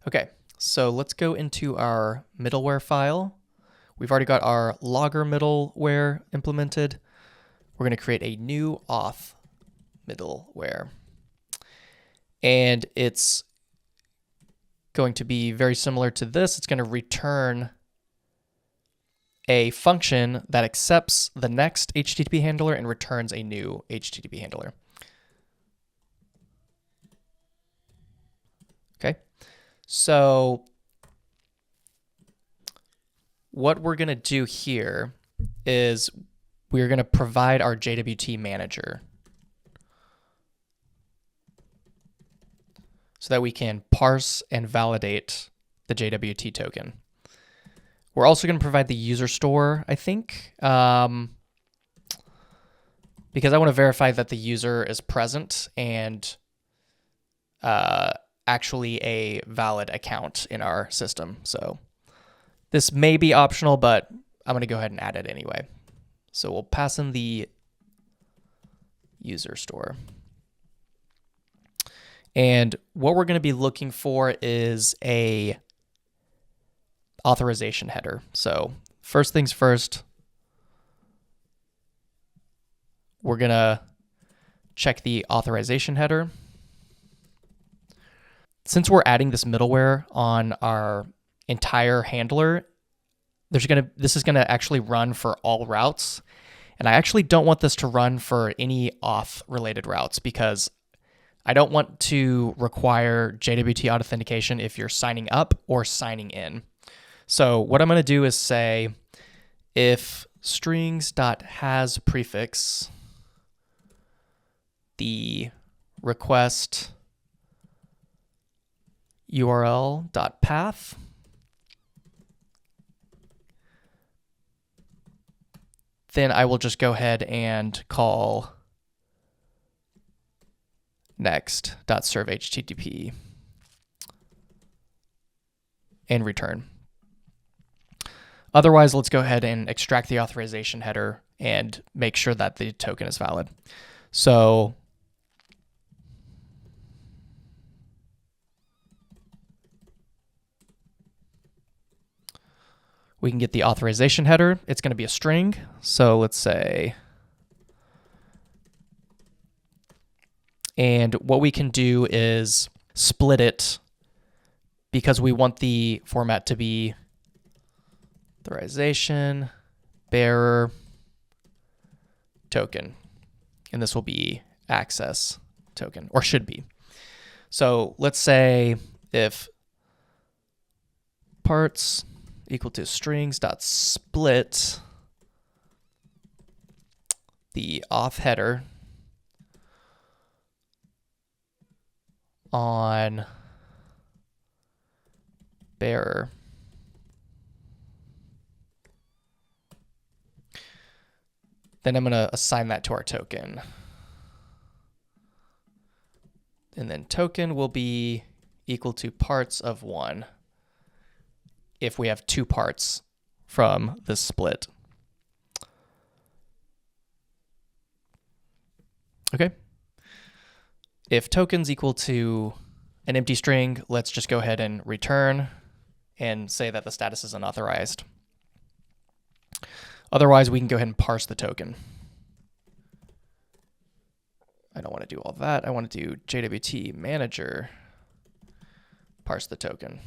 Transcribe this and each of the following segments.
Okay, so let's go into our middleware file. We've already got our logger middleware implemented. We're going to create a new auth middleware. And it's going to be very similar to this. It's going to return a function that accepts the next HTTP handler and returns a new HTTP handler. Okay, so what we're going to do here is we're going to provide our JWT manager so that we can parse and validate the JWT token. We're also going to provide the user store, I think, because I want to verify that the user is present and actually a valid account in our system. So this may be optional, but I'm going to go ahead and add it anyway. So we'll pass in the user store. And what we're going to be looking for is a authorization header. So first things first, we're going to check the authorization header. Since we're adding this middleware on our entire handler, this is going to actually run for all routes. And I actually don't want this to run for any auth related routes because I don't want to require JWT authentication if you're signing up or signing in. So what I'm going to do is say if strings.has prefix the request URL.path, then I will just go ahead and call next.serve HTTP and return. Otherwise, let's go ahead and extract the authorization header and make sure that the token is valid. So we can get the authorization header. It's going to be a string. So let's say, and what we can do is split it because we want the format to be authorization bearer token. And this will be access token, or should be. So let's say if parts equal to strings.split the auth header on bearer. Then I'm going to assign that to our token. And then token will be equal to parts of 1 if we have 2 parts from this split. Okay. If token's equal to an empty string, let's just go ahead and return and say that the status is unauthorized. Otherwise, we can go ahead and parse the token. I don't want to do all that. I want to do JWT manager, parse the token.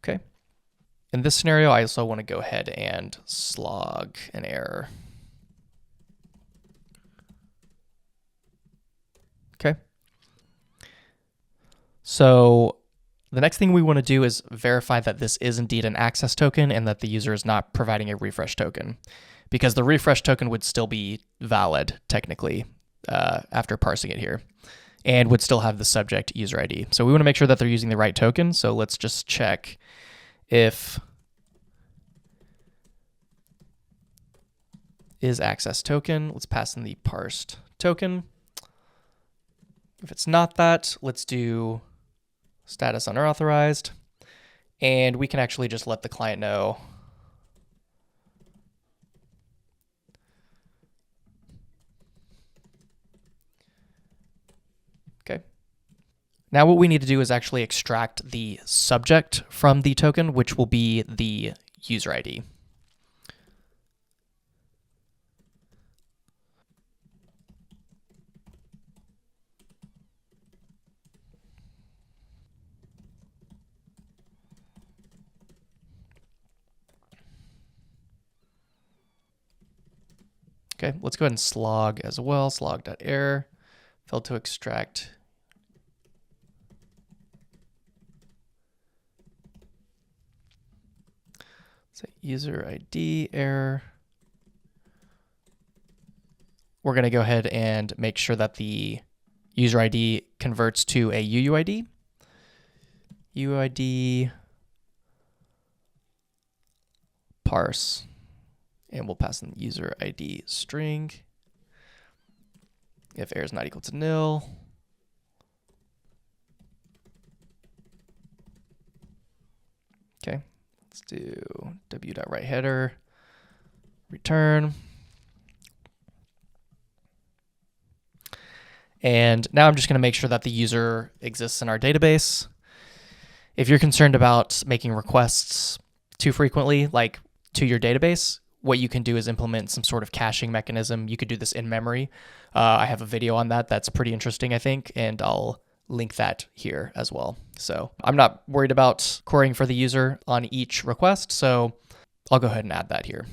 Okay. In this scenario, I also want to go ahead and slog an error. Okay. So the next thing we want to do is verify that this is indeed an access token and that the user is not providing a refresh token, because the refresh token would still be valid technically after parsing it here and would still have the subject user ID. So we want to make sure that they're using the right token. So let's just check if is access token. Let's pass in the parsed token. If it's not that, let's do status unauthorized, and we can actually just let the client know Now what we need to do is actually extract the subject from the token, which will be the user ID. Okay, let's go ahead and slog as well, slog.error, failed to extract. Say user ID error. We're going to go ahead and make sure that the user ID converts to a UUID. UUID parse, and we'll pass in the user ID string. If error is not equal to nil. Okay, let's do w.writeHeader, return. And now I'm just going to make sure that the user exists in our database. If you're concerned about making requests too frequently, like to your database, what you can do is implement some sort of caching mechanism. You could do this in memory. I have a video on that that's pretty interesting, I think, and I'll link that here as well. So I'm not worried about querying for the user on each request, so I'll go ahead and add that here.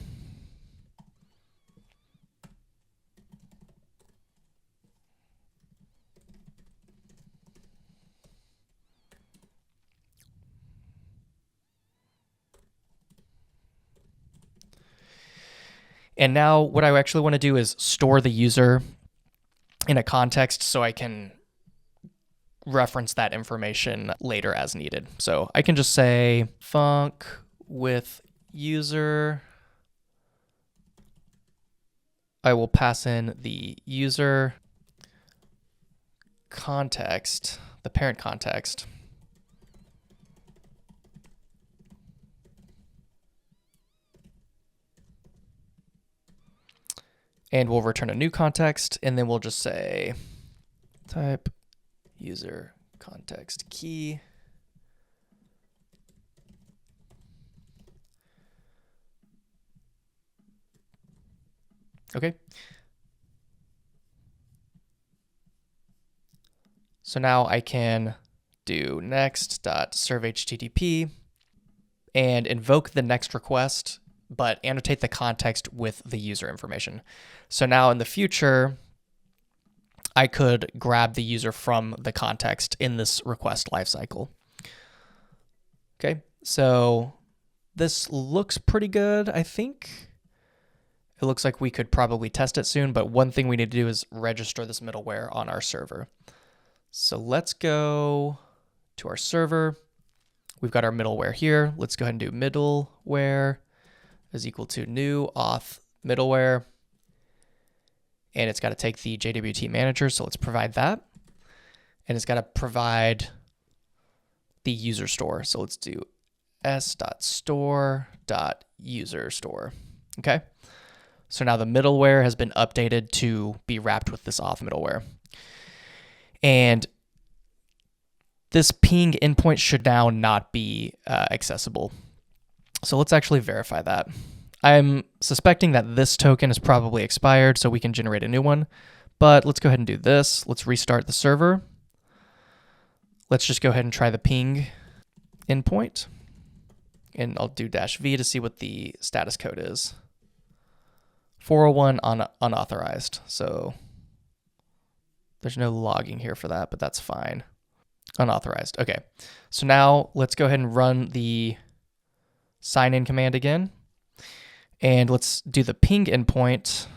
And now what I actually want to do is store the user in a context so I can reference that information later as needed. So I can just say func with user. I will pass in the user context, the parent context. And we'll return a new context, and then we'll just say type user context key. Okay. So now I can do next.serveHTTP and invoke the next request, but annotate the context with the user information. So now in the future, I could grab the user from the context in this request lifecycle. Okay, so this looks pretty good, I think. It looks like we could probably test it soon, but one thing we need to do is register this middleware on our server. So let's go to our server. We've got our middleware here. Let's go ahead and do middleware is equal to new auth middleware. And it's got to take the JWT manager, so let's provide that. And it's got to provide the user store. So let's do s.store.user_store. Okay. So now the middleware has been updated to be wrapped with this auth middleware. And this ping endpoint should now not be accessible. So let's actually verify that. I'm suspecting that this token is probably expired, so we can generate a new one. But let's go ahead and do this. Let's restart the server. Let's just go ahead and try the ping endpoint. And I'll do -v to see what the status code is. 401 unauthorized. So there's no logging here for that, but that's fine. Unauthorized. Okay. So now let's go ahead and run the sign-in command again. And let's do the ping endpoint,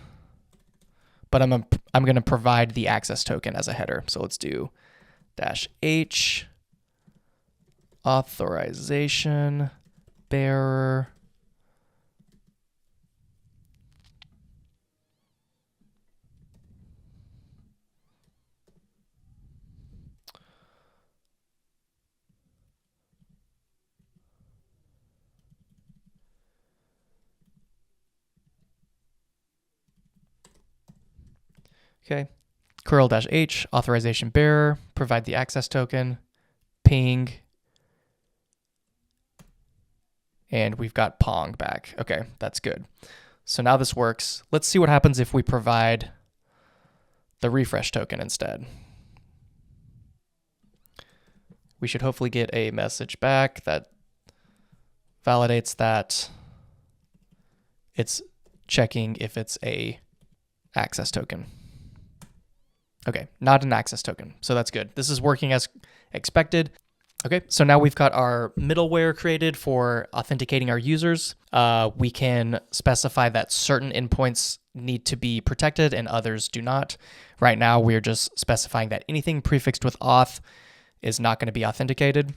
but I'm going to provide the access token as a header. So let's do -h authorization bearer Okay, curl-h, authorization bearer, provide the access token, ping, and we've got Pong back. Okay, that's good. So now this works. Let's see what happens if we provide the refresh token instead. We should hopefully get a message back that validates that it's checking if it's a access token. Okay, not an access token, so that's good. This is working as expected. Okay, so now we've got our middleware created for authenticating our users. We can specify that certain endpoints need to be protected and others do not. Right now, we're just specifying that anything prefixed with auth is not going to be authenticated.